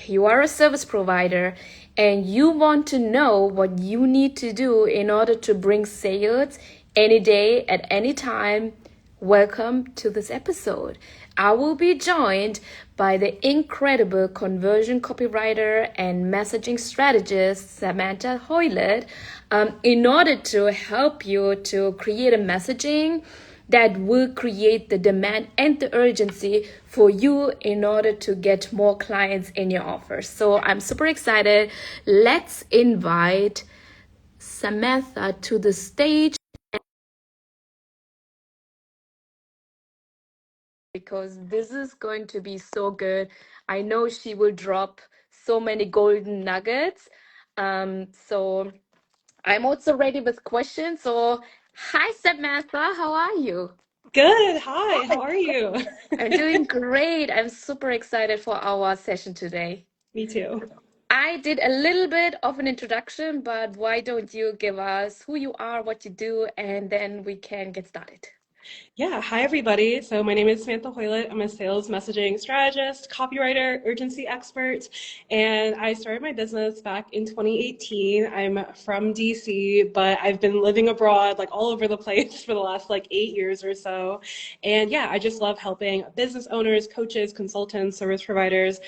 You are a service provider and you want to know what you need to do in order to bring sales any day at any time, welcome to this episode. I will be joined by the incredible conversion copywriter and messaging strategist Samantha Hoilett in order to help you to create a messaging that will create the demand and the urgency for you in order to get more clients in your offer. So I'm super excited. Let's invite Samantha to the stage because this is going to be so good. I know she will drop so many golden nuggets. So I'm also ready with questions. So, hi, Samantha, how are you? Good. Hi. How are you? I'm doing great. I'm super excited for our session today. Me too. I did a little bit of an introduction, but why don't you give us who you are, what you do, and then we can get started. Yeah. Hi, everybody. So my name is Samantha Hoilett. I'm a sales messaging strategist, copywriter, urgency expert, and I started my business back in 2018. I'm from DC, but I've been living abroad, like all over the place for the last like 8 years or so. And yeah, I just love helping business owners, coaches, consultants, service providers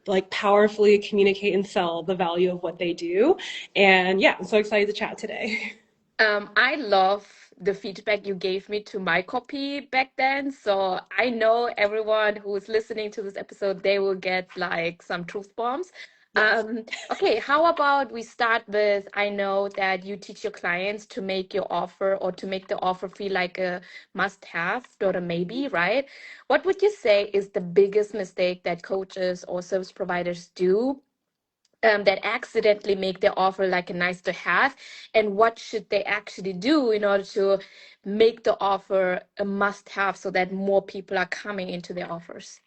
like powerfully communicate and sell the value of what they do. And yeah, I'm so excited to chat today. I love the feedback you gave me to my copy back then. So I know everyone who is listening to this episode, they will get like some truth bombs. Yes. Okay, how about we start with, I know that you teach your clients to make your offer or to make the offer feel like a must-have, not a maybe, right? What would you say is the biggest mistake that coaches or service providers do that accidentally make their offer like a nice to have, and what should they actually do in order to make the offer a must have so that more people are coming into their offers?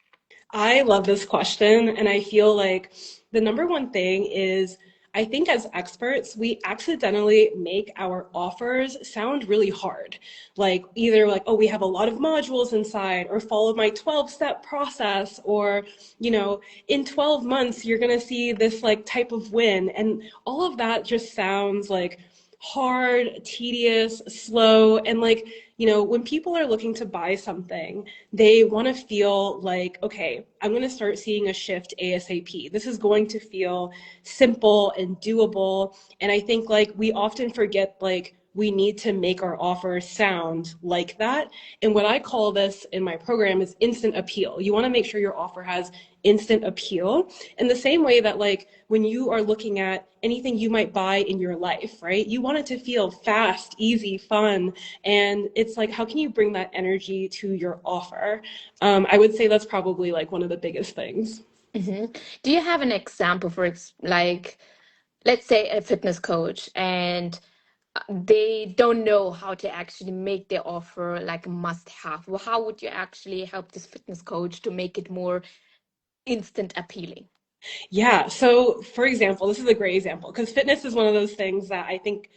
I love this question, and I feel like the number one thing is I think as experts, we accidentally make our offers sound really hard. Like either like, oh, we have a lot of modules inside, or follow my 12-step process, or, in 12 months, you're gonna see this like type of win. And all of that just sounds like hard, tedious, slow, and like, when people are looking to buy something, they want to feel like, okay, I'm going to start seeing a shift ASAP. This is going to feel simple and doable. And I think like we often forget like we need to make our offer sound like that. And what I call this in my program is instant appeal. You want to make sure your offer has instant appeal in the same way that like when you are looking at anything you might buy in your life, right? You want it to feel fast, easy, fun. And it's like, how can you bring that energy to your offer? I would say that's probably like one of the biggest things. Hmm. Do you have an example for like, let's say a fitness coach and they don't know how to actually make their offer like a must have? Well, how would you actually help this fitness coach to make it more instant appealing? Yeah. So, for example, this is a great example because fitness is one of those things that I think,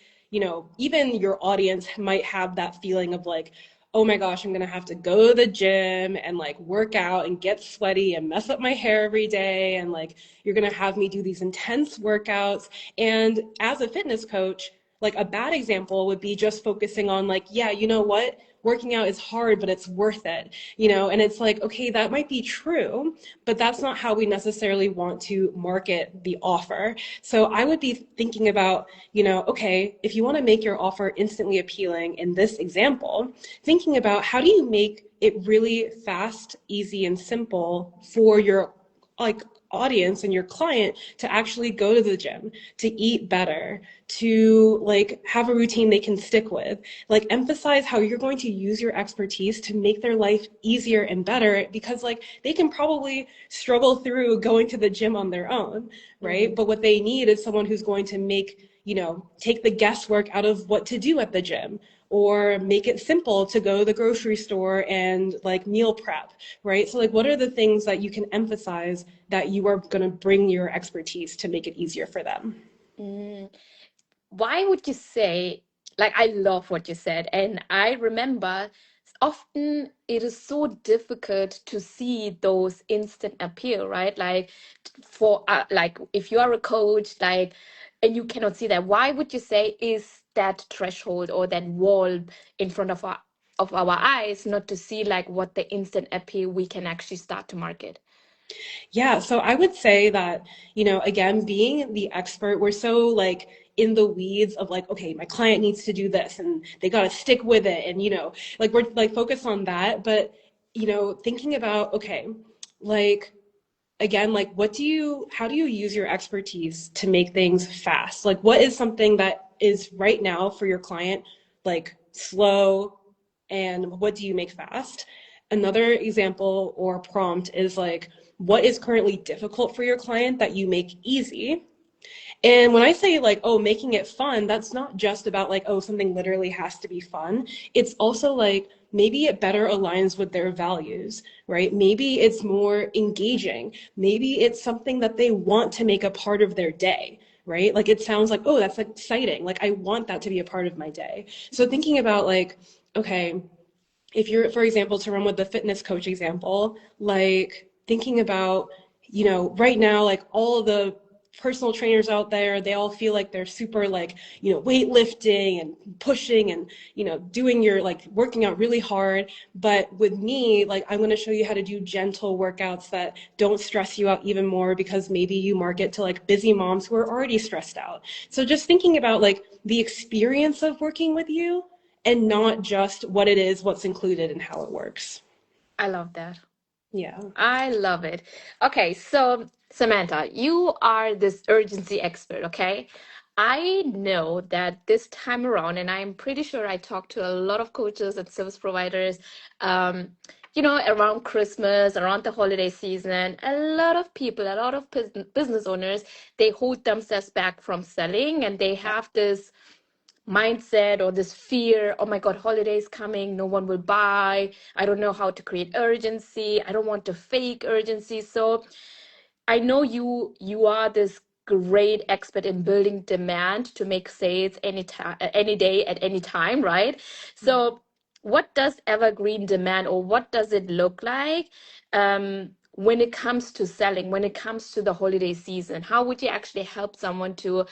even your audience might have that feeling of like, oh my gosh, I'm going to have to go to the gym and like work out and get sweaty and mess up my hair every day. And like, you're going to have me do these intense workouts. And as a fitness coach, like a bad example would be just focusing on like, yeah, you know what? Working out is hard, but it's worth it, and it's like, okay, that might be true, but that's not how we necessarily want to market the offer. So I would be thinking about, okay, if you want to make your offer instantly appealing in this example, thinking about how do you make it really fast, easy, and simple for your like audience and your client to actually go to the gym, to eat better, to like have a routine they can stick with. Like emphasize how you're going to use your expertise to make their life easier and better because like they can probably struggle through going to the gym on their own, right? Mm. But what they need is someone who's going to make, take the guesswork out of what to do at the gym or make it simple to go to the grocery store and like meal prep, right? So like what are the things that you can emphasize that you are going to bring your expertise to make it easier for them? Mm. Why would you say, like, I love what you said, and I remember often it is so difficult to see those instant appeal, right? Like for like if you are a coach, like, and you cannot see that, why would you say is that threshold or that wall in front of our eyes not to see like what the instant appeal we can actually start to market? Yeah, so I would say that, again, being the expert, we're so like in the weeds of like, okay, my client needs to do this and they got to stick with it. And, like we're like focused on that. But, thinking about, okay, like, again, like how do you use your expertise to make things fast? Like, what is something that is right now for your client, like slow, and what do you make fast? Another example or prompt is like, what is currently difficult for your client that you make easy? And when I say like, oh, making it fun, that's not just about like, oh, something literally has to be fun. It's also like maybe it better aligns with their values, right? Maybe it's more engaging. Maybe it's something that they want to make a part of their day, right? Like it sounds like, oh, that's exciting. Like I want that to be a part of my day. So thinking about like, okay, if you're, for example, to run with the fitness coach example, like thinking about, right now, like all of the personal trainers out there, they all feel like they're super like, weightlifting and pushing and, doing your like working out really hard. But with me, like I'm going to show you how to do gentle workouts that don't stress you out even more because maybe you market to like busy moms who are already stressed out. So just thinking about like the experience of working with you and not just what it is, what's included, and how it works. I love that. Yeah. I love it. Okay, so Samantha, you are this urgency expert, okay? I know that this time around, and I'm pretty sure I talked to a lot of coaches and service providers, um, around Christmas, around the holiday season, a lot of people, a lot of business owners, they hold themselves back from selling and they Yeah. have this mindset or this fear, oh my god, holidays coming, no one will buy, I don't know how to create urgency, I don't want to fake urgency. So I know you are this great expert in building demand to make sales any time, any day, at any time, right? So what does evergreen demand, or what does it look like, when it comes to selling, when it comes to the holiday season? How would you actually help someone to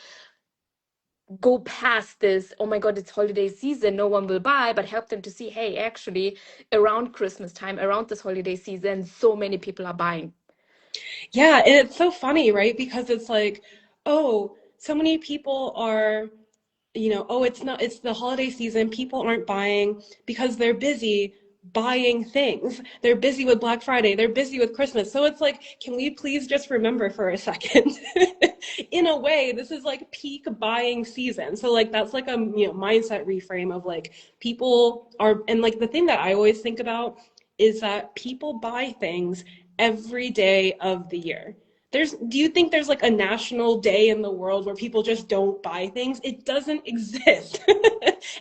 go past this, oh my god, it's holiday season, no one will buy, but help them to see, hey, actually around Christmas time, around this holiday season, so many people are buying. Yeah, and it's so funny, right? Because it's like, oh, so many people are, oh, it's the holiday season. People aren't buying because they're busy buying things. They're busy with Black Friday. They're busy with Christmas. So it's like, can we please just remember for a second? In a way, this is like peak buying season. So like that's like a, mindset reframe of like people are, and like the thing that I always think about is that people buy things every day of the year. Do you think there's like a national day in the world where people just don't buy things? It doesn't exist.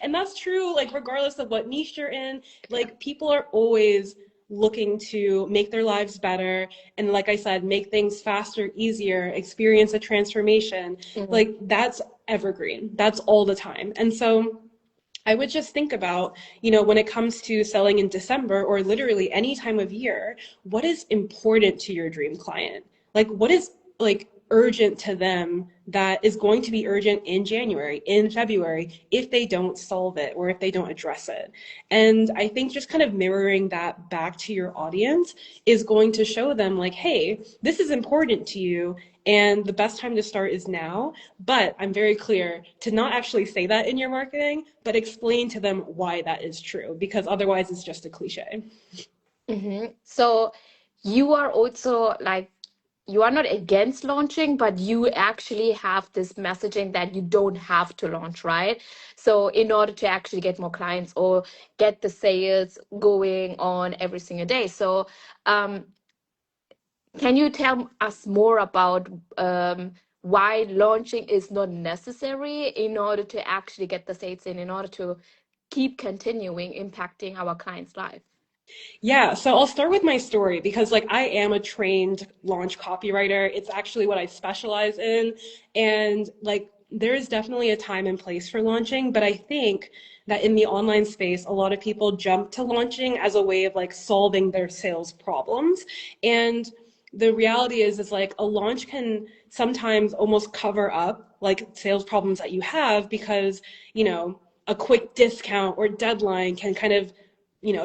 And that's true, like, regardless of what niche you're in, Yeah. like, people are always looking to make their lives better. And like I said, make things faster, easier, experience a transformation. Mhm. Like, that's evergreen. That's all the time. And so, I would just think about, when it comes to selling in December or literally any time of year, what is important to your dream client? Like, what is like urgent to them that is going to be urgent in January, in February, if they don't solve it or if they don't address it? And I think just kind of mirroring that back to your audience is going to show them, like, hey, this is important to you. And the best time to start is now. But I'm very clear to not actually say that in your marketing, but explain to them why that is true, because otherwise it's just a cliche. So you are also like, you are not against launching, but you actually have this messaging that you don't have to launch, right? So in order to actually get more clients or get the sales going on every single day. So um, can you tell us more about why launching is not necessary in order to actually get the sales in order to keep continuing impacting our clients' life? Yeah, so I'll start with my story because like I am a trained launch copywriter. It's actually what I specialize in. And like there is definitely a time and place for launching, but I think that in the online space, a lot of people jump to launching as a way of like solving their sales problems. And the reality is like a launch can sometimes almost cover up like sales problems that you have because, you know, a quick discount or deadline can kind of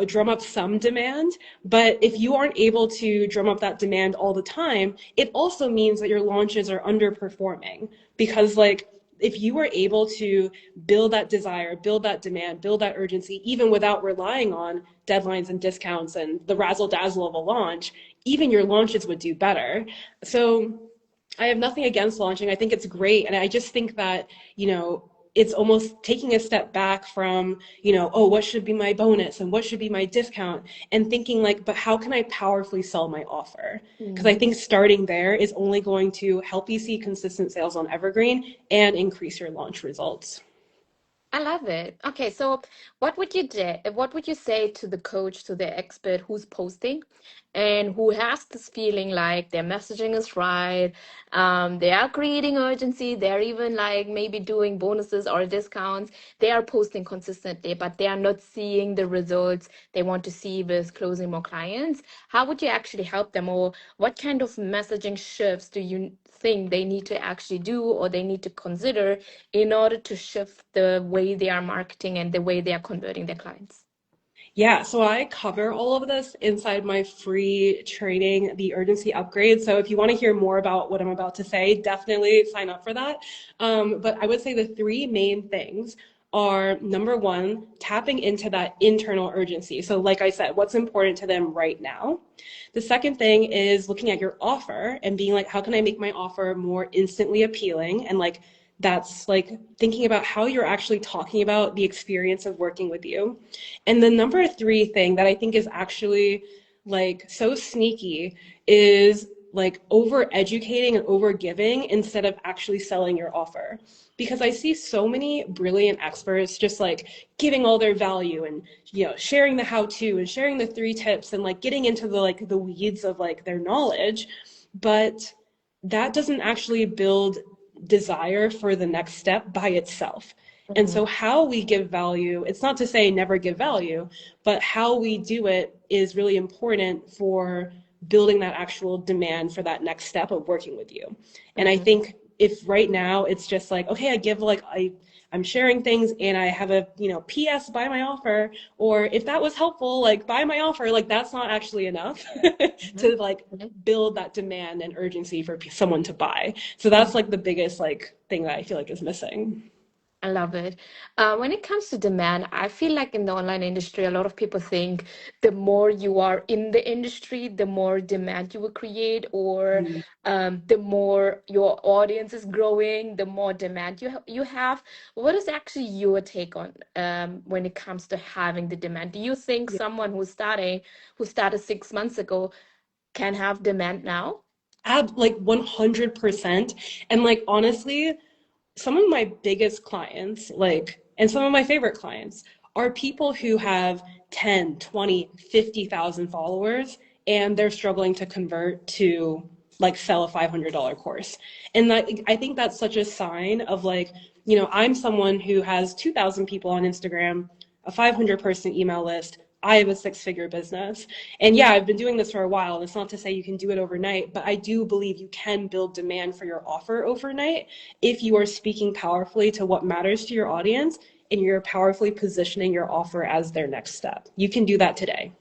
drum up some demand. But if you aren't able to drum up that demand all the time, it also means that your launches are underperforming because, like, if you are able to build that desire, build that demand, build that urgency, even without relying on deadlines and discounts and the razzle dazzle of a launch, even your launches would do better. So I have nothing against launching. I think it's great. And I just think that, it's almost taking a step back from, oh, what should be my bonus and what should be my discount and thinking like, but how can I powerfully sell my offer? Because I think starting there is only going to help you see consistent sales on Evergreen and increase your launch results. I love it. Okay, so what would you say to the coach, to the expert who's posting and who has this feeling like their messaging is right, they are creating urgency, they're even like maybe doing bonuses or discounts, they are posting consistently, but they are not seeing the results they want to see with closing more clients. How would you actually help them, or what kind of messaging shifts do you think they need to actually do or they need to consider in order to shift the way they are marketing and the way they are converting their clients? Yeah, so I cover all of this inside my free training, the urgency upgrade. So if you want to hear more about what I'm about to say, definitely sign up for that. But I would say the three main things are number one, tapping into that internal urgency. So, like I said, what's important to them right now? The second thing is looking at your offer and being like, how can I make my offer more instantly appealing? And like, that's like thinking about how you're actually talking about the experience of working with you. And the number three thing that I think is actually like so sneaky is like over educating and over giving instead of actually selling your offer. Because I see so many brilliant experts just like giving all their value and sharing the how to and sharing the three tips and like getting into the weeds of like their knowledge, but that doesn't actually build desire for the next step by itself. And Mhm. so, how we give value, it's not to say never give value, but how we do it is really important for building that actual demand for that next step of working with you. And I Mhm. think if right now it's just like, okay, I give like, I'm sharing things and I have a, PS, buy my offer, or if that was helpful, like buy my offer, like that's not actually enough to Mhm. like Mhm. build that demand and urgency for someone to buy. So that's Mhm. like the biggest like thing that I feel like is missing. I love it. When it comes to demand, I feel like in the online industry, a lot of people think the more you are in the industry, the more demand you will create, or the more your audience is growing, the more demand you have. What is actually your take on when it comes to having the demand? Do you think Yeah. someone who started 6 months ago, can have demand now? Like 100%. And like honestly, some of my biggest clients, like, and some of my favorite clients are people who have 10, 20, 50,000 followers and they're struggling to convert to like sell a $500 course. And that I think that's such a sign of like, I'm someone who has 2,000 people on Instagram, a 500-person email list. I have a six-figure business. And yeah, I've been doing this for a while, and it's not to say you can do it overnight, but I do believe you can build demand for your offer overnight if you are speaking powerfully to what matters to your audience and you're powerfully positioning your offer as their next step. You can do that today.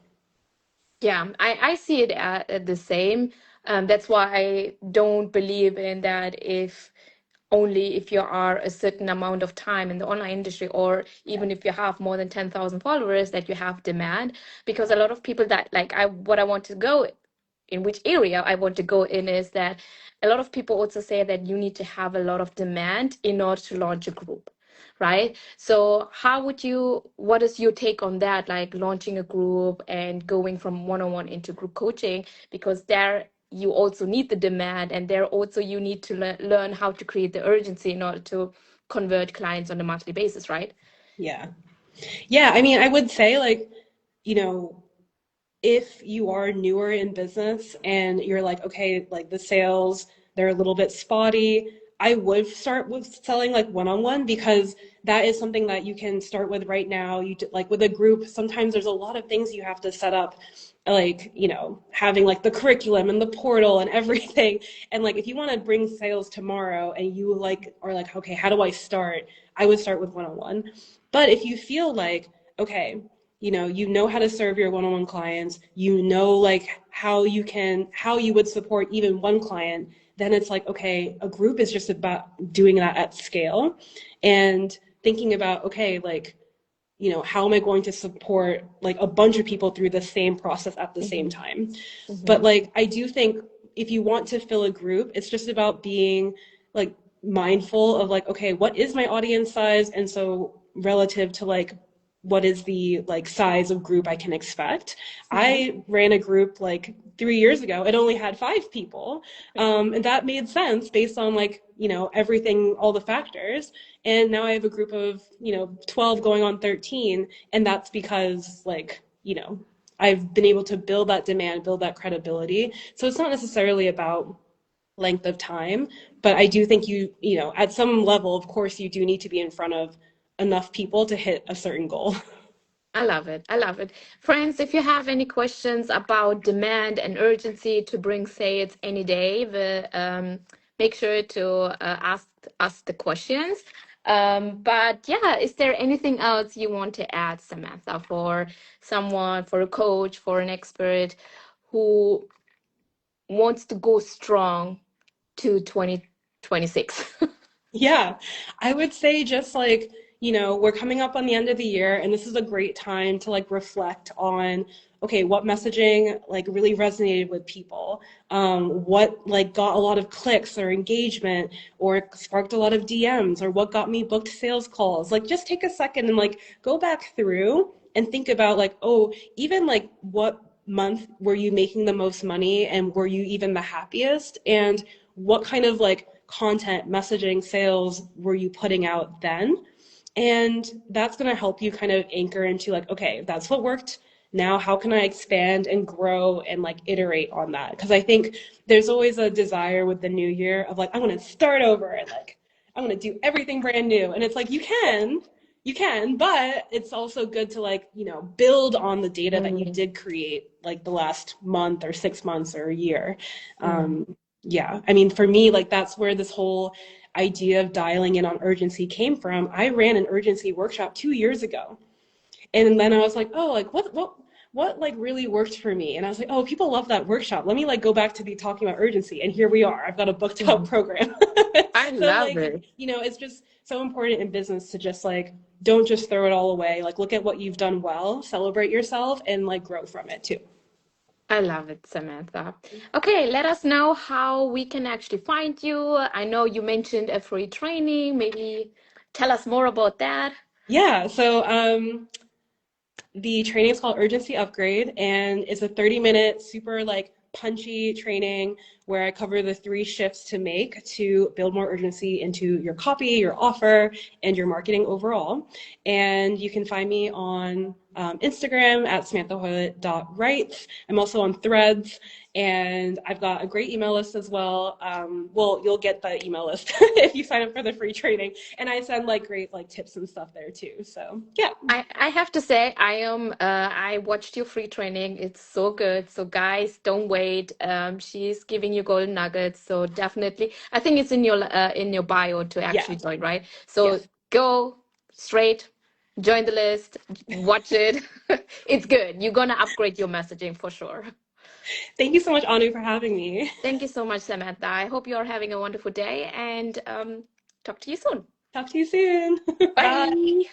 Yeah, I see it the same. That's why I don't believe in that if only if you are a certain amount of time in the online industry, or even if you have more than 10,000 followers, that you have demand. Because a lot of people that like what I want to go in, which area I want to go in, is that a lot of people also say that you need to have a lot of demand in order to launch a group, right? So what is your take on that, like launching a group and going from one-on-one into group coaching? Because there you also need the demand, and there also you need to learn how to create the urgency in order to convert clients on a monthly basis, right? Yeah. Yeah. I mean, I would say, like, you know, if you are newer in business and you're like, okay, like the sales, they're a little bit spotty. I would start with selling like one-on-one because that is something that you can start with right now. Like with a group, sometimes there's a lot of things you have to set up, like, having like the curriculum and the portal and everything. And like if you want to bring sales tomorrow and you like are like, okay, how do I start? I would start with one-on-one. But if you feel like, okay, you know how to serve your one-on-one clients, like how you would support even one client, then it's like, okay, a group is just about doing that at scale and thinking about, okay, like, how am I going to support like a bunch of people through the same process at the same time? But like, I do think if you want to fill a group, it's just about being like mindful of like, okay, what is my audience size? And so relative to like, what is the like size of group I can expect? I ran a group like 3 years ago. It only had 5 people. And that made sense based on like, everything, all the factors. And now I have a group of, 12 going on 13. And that's because like, I've been able to build that demand, build that credibility. So it's not necessarily about length of time, but I do think at some level, of course, you do need to be in front of enough people to hit a certain goal. I love it. I love it. Friends, if you have any questions about demand and urgency to bring sales any day, make sure to ask us the questions. But yeah, is there anything else you want to add, Samantha, for someone, for a coach, for an expert who wants to go strong to 2026? Yeah, I would say just like, we're coming up on the end of the year, and this is a great time to like reflect on, okay, what messaging like really resonated with people, what like got a lot of clicks or engagement, or sparked a lot of DMs, or what got me booked sales calls. Like, just take a second and like go back through and think about like, oh, even like what month were you making the most money, and were you even the happiest, and what kind of like content, messaging, sales were you putting out then? And that's going to help you kind of anchor into like, okay, that's what worked. Now, how can I expand and grow and like iterate on that? Because I think there's always a desire with the new year of like, I want to start over and like, I want to do everything brand new. And it's like, you can, but it's also good to like, build on the data that you Mm, did create like the last month or 6 months or a year. mm. Yeah, I mean, for me, like that's where this whole idea of dialing in on urgency came from. I ran an urgency workshop 2 years ago. And then I was like, oh, like what like really worked for me? And I was like, oh, people love that workshop. Let me like go back to be talking about urgency. And here we are. I've got a booked out Mhm. program. I So love like, it. it's just so important in business to just like don't just throw it all away. Like look at what you've done well, celebrate yourself, and like grow from it too. I love it, Samantha. Okay, let us know how we can actually find you. I know you mentioned a free training. Maybe tell us more about that. Yeah, so the training is called Urgency Upgrade, and it's a 30-minute, super like punchy training where I cover the 3 shifts to make to build more urgency into your copy, your offer, and your marketing overall. And you can find me on Instagram at samanthahoilett.writes. I'm also on Threads, and I've got a great email list as well. Well, you'll get the email list if you sign up for the free training, and I send like great like tips and stuff there too. So yeah. I have to say I watched your free training. It's so good. So guys, don't wait. She's giving you golden nuggets. So definitely, I think it's in your bio to Yeah. actually join, right? So Yes. go straight, join the list, watch it. It's good. You're gonna upgrade your messaging for sure. Thank you so much, Anu, for having me. Thank you so much, Samantha. I hope you're having a wonderful day and talk to you soon. Talk to you soon. Bye. Bye.